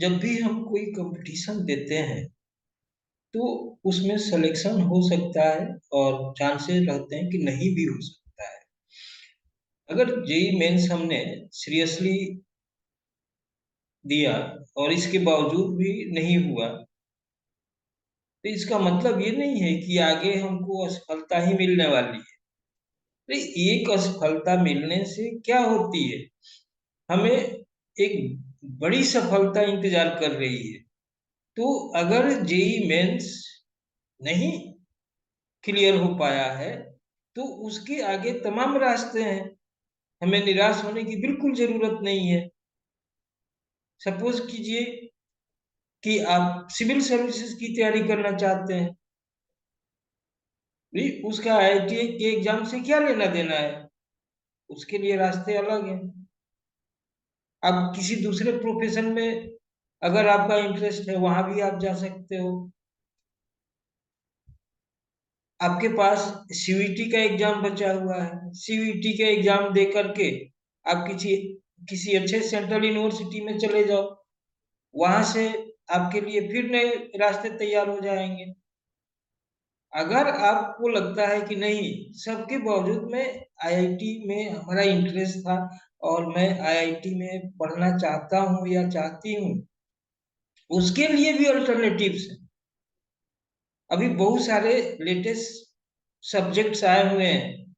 जब भी हम कोई कंपटीशन देते हैं तो उसमें सिलेक्शन हो सकता है और चांसेस रहते हैं कि नहीं भी हो सकता है। अगर जेई मेंस हमने सीरियसली दिया और इसके बावजूद भी नहीं हुआ तो इसका मतलब ये नहीं है कि आगे हमको असफलता ही मिलने वाली है। तो एक असफलता मिलने से क्या होती है, हमें एक बड़ी सफलता इंतजार कर रही है। तो अगर जेई मेंस नहीं क्लियर हो पाया है तो उसके आगे तमाम रास्ते हैं, हमें निराश होने की बिल्कुल जरूरत नहीं है। सपोज कीजिए कि आप सिविल सर्विसेज की तैयारी करना चाहते हैं, भी उसका आईआईटी के एग्जाम से क्या लेना देना है, उसके लिए रास्ते अलग हैं। आप किसी दूसरे प्रोफेशन में अगर आपका इंटरेस्ट है वहां भी आप जा सकते हो। आपके पास सीयूईटी का एग्जाम बचा हुआ है, सीयूईटी का एग्जाम दे करके आप किसी किसी अच्छे सेंट्रल यूनिवर्सिटी में चले जाओ, वहां से आपके लिए फिर नए रास्ते तैयार हो जाएंगे। अगर आपको लगता है कि नहीं, सबके बावजूद में आईआईटी में हमारा इंटरेस्ट था और मैं आईआईटी में पढ़ना चाहता हूँ या चाहती हूँ, उसके लिए भी अल्टरनेटिव्स हैं। अभी बहुत सारे लेटेस्ट सब्जेक्ट्स आए हुए हैं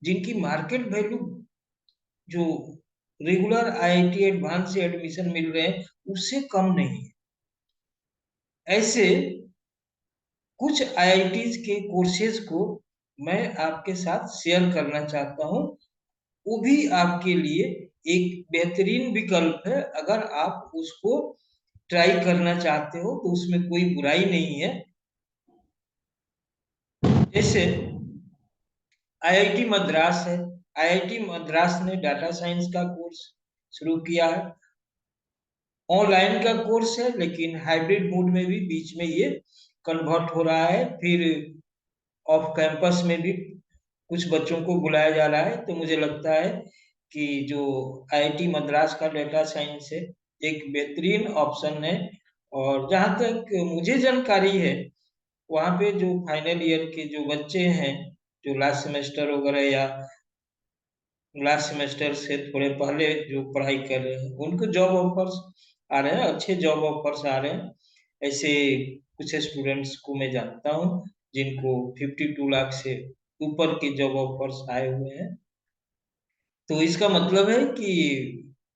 जिनकी मार्केट वैल्यू जो रेगुलर आईआईटी एडवांस से एडमिशन मिल रहे हैं उससे कम नहीं है। ऐसे कुछ आईआईटीज के कोर्सेज को मैं आपके साथ शेयर करना चाहता हूँ। वो भी आपके लिए एक बेहतरीन विकल्प है। अगर आप उसको ट्राई करना चाहते हो तो उसमें कोई बुराई नहीं है। जैसे आईआईटी मद्रास है, आईआईटी मद्रास ने डाटा साइंस का कोर्स शुरू किया है। ऑनलाइन का कोर्स है लेकिन हाइब्रिड मोड में भी बीच में ये कन्वर्ट हो रहा है। फिर ऑफ कैंपस में भी कुछ बच्चों को बुलाया जा रहा है। तो मुझे लगता है कि जो आईआईटी मद्रास का डेटा साइंस है एक बेहतरीन ऑप्शन है। और जहाँ तक मुझे जानकारी है वहाँ पे जो फाइनल ईयर के जो बच्चे हैं, जो लास्ट सेमेस्टर वगैरह या लास्ट सेमेस्टर से थोड़े पहले जो पढ़ाई कर रहे हैं उनको जॉब ऑफर्स आ रहे हैं, अच्छे जॉब ऑफर्स आ रहे हैं। ऐसे कुछ स्टूडेंट्स को मैं जानता हूँ जिनको 52 लाख से ऊपर के जॉब ऑफर्स आए हुए हैं। तो इसका मतलब है कि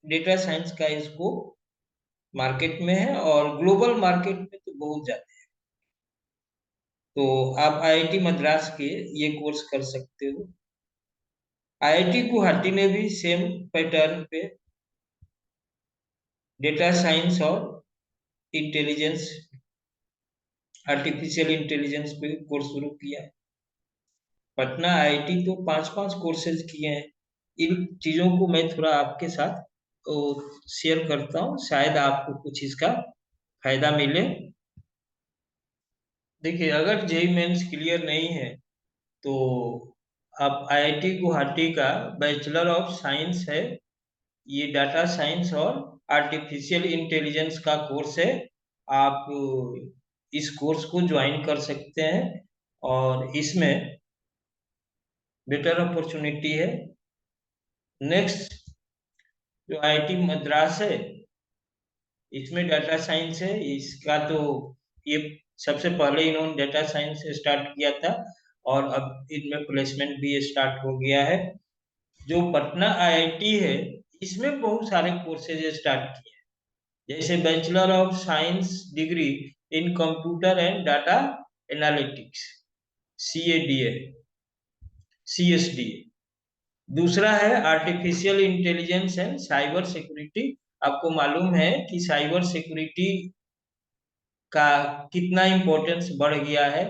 डेटा साइंस का स्कोप मार्केट में है और ग्लोबल मार्केट में तो बहुत ज्यादा है। तो आप आईआईटी मद्रास के ये कोर्स कर सकते हो। आईआईटी गुवाहाटी ने भी सेम पैटर्न पे डेटा साइंस और इंटेलिजेंस आर्टिफिशियल इंटेलिजेंस पे कोर्स शुरू किया है। पटना आईआईटी तो पांच पांच कोर्सेज किए हैं। इन चीजों को मैं थोड़ा आपके साथ शेयर करता हूँ, शायद आपको कुछ इसका फायदा मिले। देखिए, अगर जेई मेंस क्लियर नहीं है तो आप आईआईटी गुवाहाटी का बैचलर ऑफ साइंस है, ये डाटा साइंस और आर्टिफिशियल इंटेलिजेंस का कोर्स है। आप इस कोर्स को ज्वाइन कर सकते हैं और इसमें बेटर अपॉर्चुनिटी है। नेक्स्ट जो आईआईटी मद्रास है इसमें डाटा साइंस है, इसका तो ये सबसे पहले इन्होंने डाटा साइंस से स्टार्ट किया था और अब इनमें प्लेसमेंट भी स्टार्ट हो गया है। जो पटना आईआईटी है इसमें बहुत सारे कोर्सेज स्टार्ट किए हैं, जैसे bachelor of science degree in computer and data analytics, CADA, CSDA। दूसरा है artificial intelligence and cyber security. आपको मालूम है कि साइबर सिक्योरिटी का कितना इम्पोर्टेंस बढ़ गया है,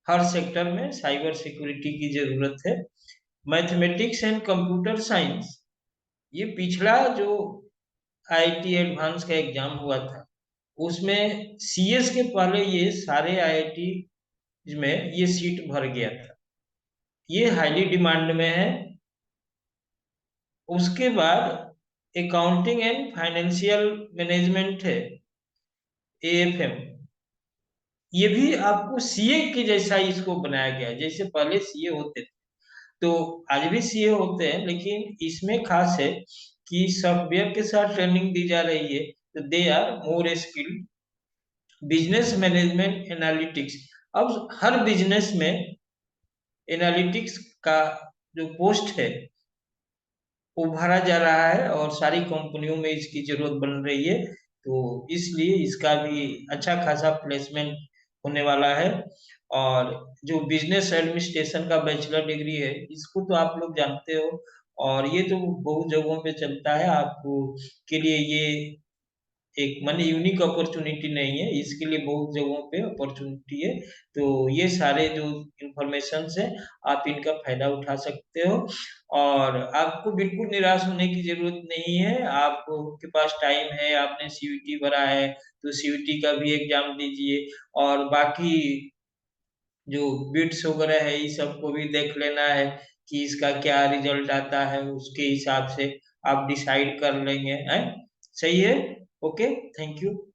हर सेक्टर में साइबर सिक्योरिटी की जरूरत है। मैथमेटिक्स एंड कंप्यूटर साइंस, ये पिछला जो आईआईटी एडवांस का एग्जाम हुआ था उसमें सीएस के पहले ये सारे आईआईटी में ये सीट भर गया था, ये हाईली डिमांड में है। उसके बाद अकाउंटिंग एंड फाइनेंशियल मैनेजमेंट है, एएफएम। ये भी आपको सीए के जैसा ही इसको बनाया गया है, जैसे पहले सीए होते थे, तो आज भी सीए होते हैं, लेकिन इसमें खास है कि सॉफ्टवेयर के साथ ट्रेनिंग दी जा रही है, तो they are more skilled. Business management analytics, अब हर बिजनेस में एनालिटिक्स का जो पोस्ट है वो भरा जा रहा है, और सारी कंपनियों में इसकी जरूरत बन रही है, तो इसलिए इसका भी अच्छा खासा प्लेसमेंट होने वाला है। और जो बिजनेस एडमिनिस्ट्रेशन का बैचलर डिग्री है, इसको तो आप लोग जानते हो, और ये तो बहुत जगहों पे चलता है, आपको के लिए ये एक माने यूनिक अपॉर्चुनिटी नहीं है, इसके लिए बहुत जगहों पे अपॉर्चुनिटी है। तो ये सारे जो इंफॉर्मेशन है, आप इनका फायदा उठा सकते हो, और आपको बिल्कुल निराश होने की जरूरत नहीं है। आपके पास टाइम है, आपने सीयूटी भरा है, तो सीयूटी का भी एग्जाम दीजिए, और बाकी जो बिट्स वगैरह है, इस सबको भी देख लेना है कि इसका क्या रिजल्ट आता है, उसके हिसाब से आप डिसाइड कर लेंगे, हैं? सही है। Okay, thank you.